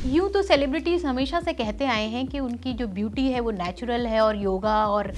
यूँ तो सेलिब्रिटीज़ हमेशा से कहते आए हैं कि उनकी जो ब्यूटी है वो नेचुरल है और योगा और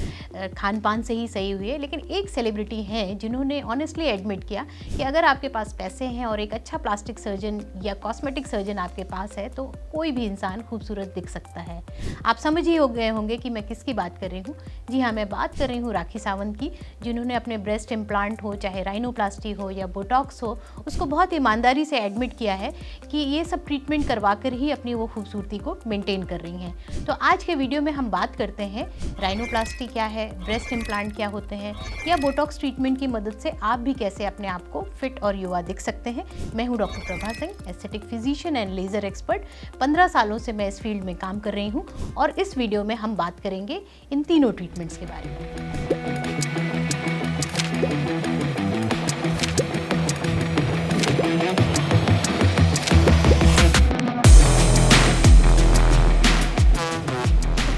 खान पान से ही सही हुई है, लेकिन एक सेलिब्रिटी हैं जिन्होंने ऑनेस्टली एडमिट किया कि अगर आपके पास पैसे हैं और एक अच्छा प्लास्टिक सर्जन या कॉस्मेटिक सर्जन आपके पास है तो कोई भी इंसान खूबसूरत दिख सकता है। आप समझ ही हो गए होंगे कि मैं किसकी बात कर रही हूँ। जी हाँ, मैं बात कर रही हूँ राखी सावंत की, जिन्होंने अपने ब्रेस्ट इम्प्लांट हो, चाहे राइनोप्लास्टी हो या बोटॉक्स हो, उसको बहुत ईमानदारी से एडमिट किया है कि ये सब ट्रीटमेंट करवा कर ही अपनी वो खूबसूरती को मेंटेन कर रही हैं। तो आज के वीडियो में हम बात करते हैं राइनोप्लास्टी क्या है, ब्रेस्ट इम्प्लांट क्या होते हैं, या बोटॉक्स ट्रीटमेंट की मदद से आप भी कैसे अपने आप को फिट और युवा दिख सकते हैं। मैं हूँ doctor Prabha Singh, aesthetic physician and laser expert. 15 सालों से मैं इस फील्ड में काम कर रही हूँ और इस वीडियो में हम बात करेंगे इन तीनों ट्रीटमेंट्स के बारे में।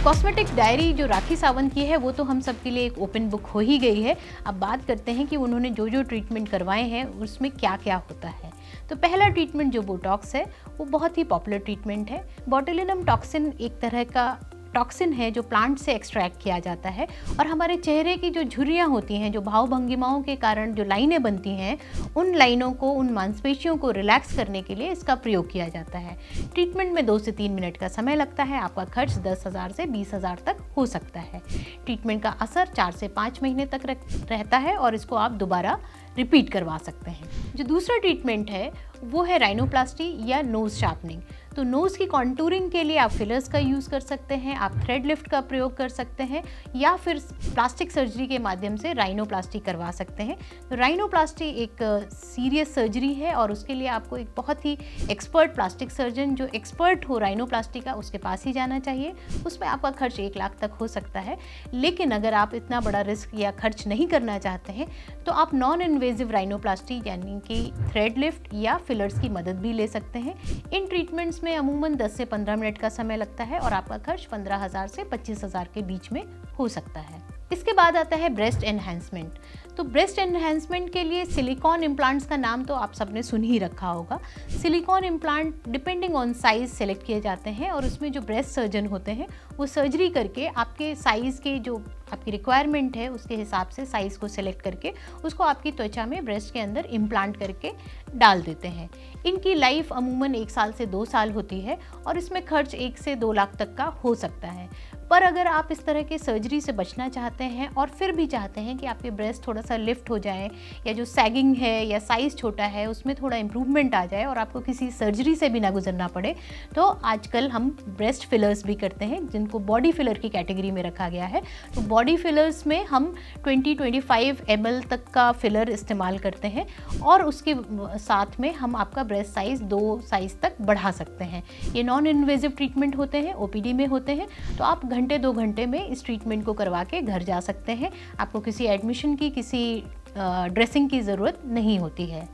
कॉस्मेटिक डायरी जो राखी सावंत की है वो तो हम सब के लिए एक ओपन बुक हो ही गई है। अब बात करते हैं कि उन्होंने जो जो ट्रीटमेंट करवाए हैं उसमें क्या क्या होता है। तो पहला ट्रीटमेंट जो बोटॉक्स है वो बहुत ही पॉपुलर ट्रीटमेंट है। बोटुलिनम टॉक्सिन एक तरह का टॉक्सिन है जो प्लांट से एक्सट्रैक्ट किया जाता है और हमारे चेहरे की जो झुर्रियाँ होती हैं, जो भाव भंगिमाओं के कारण जो लाइनें बनती हैं, उन लाइनों को, उन मांसपेशियों को रिलैक्स करने के लिए इसका प्रयोग किया जाता है। ट्रीटमेंट में 2 से 3 मिनट का समय लगता है। आपका खर्च 10,000 से 20,000 तक हो सकता है। ट्रीटमेंट का असर 4 से 5 महीने तक रहता है और इसको आप दोबारा रिपीट करवा सकते हैं। जो दूसरा ट्रीटमेंट है वो है राइनोप्लास्टी या नोज़ शार्पनिंग। तो नोज़ की कॉन्टूरिंग के लिए आप फिलर्स का यूज़ कर सकते हैं, आप थ्रेड लिफ्ट का प्रयोग कर सकते हैं या फिर प्लास्टिक सर्जरी के माध्यम से राइनोप्लास्टी करवा सकते हैं। तो राइनोप्लास्टी एक सीरियस सर्जरी है और उसके लिए आपको एक बहुत ही एक्सपर्ट प्लास्टिक सर्जन जो एक्सपर्ट हो राइनोप्लास्टी का, उसके पास ही जाना चाहिए। उसमें आपका खर्च 1 लाख तक हो सकता है। लेकिन अगर आप इतना बड़ा रिस्क या खर्च नहीं करना चाहते हैं तो आप नॉन इन्वेजिव राइनोप्लास्टी यानी कि थ्रेड लिफ्ट या फिलर्स की मदद भी ले सकते हैं। इन ट्रीटमेंट्स में अमूमन 10 से 15 मिनट का समय लगता है और आपका खर्च 15,000 से 25,000 के बीच में हो सकता है। इसके बाद आता है ब्रेस्ट एनहांसमेंट। तो ब्रेस्ट एनहांसमेंट के लिए सिलिकॉन इम्प्लांट्स का नाम तो आप सबने सुन ही रखा होगा। Silicon implant depending on size select किए जाते हैं और उसमें जो ब्रेस्ट सर्जन होते हैं वो सर्जरी करके आपके साइज़ के जो आपकी रिक्वायरमेंट है उसके हिसाब से साइज़ को सेलेक्ट करके उसको आपकी त्वचा में ब्रेस्ट के अंदर इम्प्लांट करके डाल देते हैं। इनकी लाइफ अमूमन 1 साल से 2 साल होती है और इसमें खर्च 1 से 2 लाख तक का हो सकता है। पर अगर आप इस तरह के सर्जरी से बचना चाहते हैं और फिर भी चाहते हैं कि आपके ब्रेस्ट थोड़ा सा लिफ्ट हो जाए या जो सैगिंग है या साइज़ छोटा है उसमें थोड़ा इम्प्रूवमेंट आ जाए और आपको किसी सर्जरी से भी ना गुजरना पड़े, तो आजकल हम ब्रेस्ट फिलर्स भी करते हैं जिनको बॉडी फिलर की कैटेगरी में रखा गया है। तो बॉडी फिलर्स में हम 20-25 ml तक का फिलर इस्तेमाल करते हैं और उसके साथ में हम आपका ब्रेस्ट साइज़ 2 साइज़ तक बढ़ा सकते हैं। ये नॉन इन्वेजिव ट्रीटमेंट होते हैं, OPD में होते हैं। तो आप घंटे 2 घंटे में इस ट्रीटमेंट को करवा के घर जा सकते हैं। आपको किसी एडमिशन की, किसी ड्रेसिंग की ज़रूरत नहीं होती है।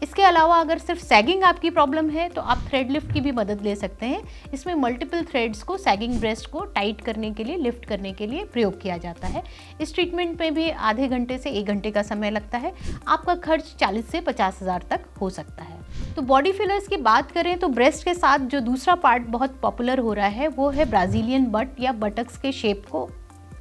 इसके अलावा अगर सिर्फ सैगिंग आपकी प्रॉब्लम है तो आप थ्रेड लिफ्ट की भी मदद ले सकते हैं। इसमें मल्टीपल थ्रेड्स को सैगिंग ब्रेस्ट को टाइट करने के लिए, लिफ्ट करने के लिए प्रयोग किया जाता है। इस ट्रीटमेंट में भी आधे घंटे से 1 घंटे का समय लगता है। आपका खर्च 40 से 50,000 तक हो सकता है। तो बॉडी फिलर्स की बात करें तो ब्रेस्ट के साथ जो दूसरा पार्ट बहुत पॉपुलर हो रहा है वो है ब्राज़ीलियन बट या बटक्स के शेप को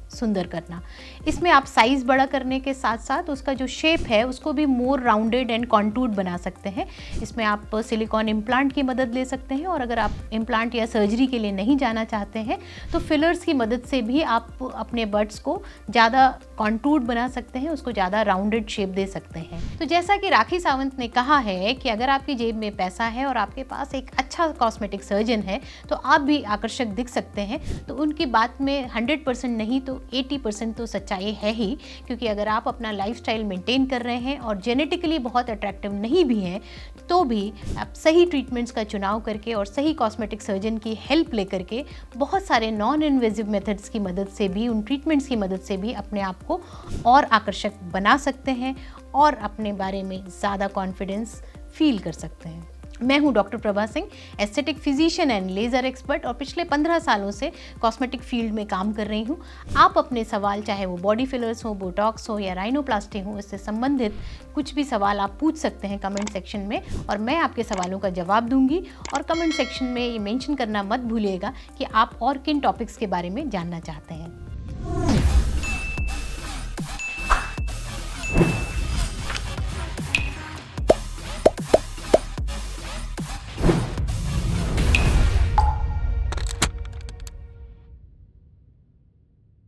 सुंदर करना। इसमें आप साइज़ बड़ा करने के साथ साथ उसका जो शेप है उसको भी मोर राउंडेड एंड कॉन्टूर्ड बना सकते हैं। इसमें आप सिलिकॉन इम्प्लांट की मदद ले सकते हैं और अगर आप इम्प्लांट या सर्जरी के लिए नहीं जाना चाहते हैं तो फिलर्स की मदद से भी आप अपने बट्स को ज़्यादा कॉन्टूर्ड बना सकते हैं, उसको ज़्यादा राउंडेड शेप दे सकते हैं। तो जैसा कि राखी सावंत ने कहा है कि अगर आपकी जेब में पैसा है और आपके पास एक अच्छा कॉस्मेटिक सर्जन है तो आप भी आकर्षक दिख सकते हैं। तो उनकी बात में 100% नहीं तो 80% तो सच्चाई है ही, क्योंकि अगर आप अपना लाइफस्टाइल मेंटेन कर रहे हैं और जेनेटिकली बहुत अट्रैक्टिव नहीं भी हैं तो भी आप सही ट्रीटमेंट्स का चुनाव करके और सही कॉस्मेटिक सर्जन की हेल्प लेकर के बहुत सारे नॉन इन्वेजिव मेथड्स की मदद से भी, उन ट्रीटमेंट्स की मदद से भी अपने आप को और आकर्षक बना सकते हैं और अपने बारे में ज़्यादा कॉन्फिडेंस फील कर सकते हैं। मैं हूं doctor Prabha Singh, aesthetic physician and laser expert, और पिछले 15 सालों से कॉस्मेटिक फील्ड में काम कर रही हूं। आप अपने सवाल, चाहे वो बॉडी फिलर्स हो, बोटॉक्स हो या राइनोप्लास्टी हो, इससे संबंधित कुछ भी सवाल आप पूछ सकते हैं कमेंट सेक्शन में, और मैं आपके सवालों का जवाब दूंगी। और कमेंट सेक्शन में ये मेंशन करना मत भूलिएगा कि आप और किन टॉपिक्स के बारे में जानना चाहते हैं।